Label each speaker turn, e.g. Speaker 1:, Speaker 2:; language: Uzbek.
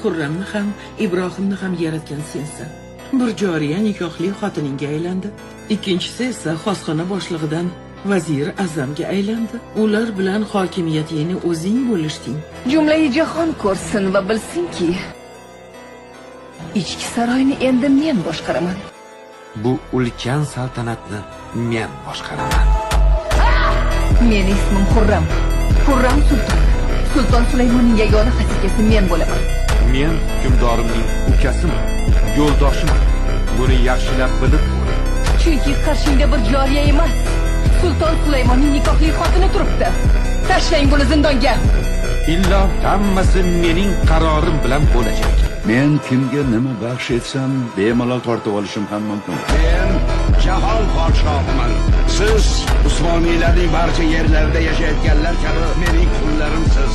Speaker 1: Xurramni ham, Ibrohimni ham yaratgan sensan. Bir joriya nikohli xotiningga aylandi. Ikkinchisi esa xosxona boshlig'idan vazir azamga aylandi. Ular bilan hokimiyatini o'zing bo'lishding.
Speaker 2: Jumlai jahon ko'rsin va bilsinki, ichki saroyni endi men boshqaraman.
Speaker 3: Bu ulkan saltanatni men boshqaraman.
Speaker 2: Meni ismim Xurram. Xurram sulton. Sulton Sulaymonning yagona xazinchisi men bo'laman.
Speaker 3: Men hukmdorimning ukasiman, yo'ldoshiman. Buni yaxshilab bilib qo'y.
Speaker 2: Chunki qarshingda bir joriya emas, Sulton Sulaymonning nikohli xotini turibdi. Tashlang buni zindonga.
Speaker 3: Illo hammasi mening qarorim bilan bo'lajak.
Speaker 4: Men kimga nima baxsh etsam, bemalol tortib olishim ham mumkin.
Speaker 5: Men jahon podshohiman. Siz Usmoniylarning barcha yerlarida yashayotganlar kabi mening qullarimsiz.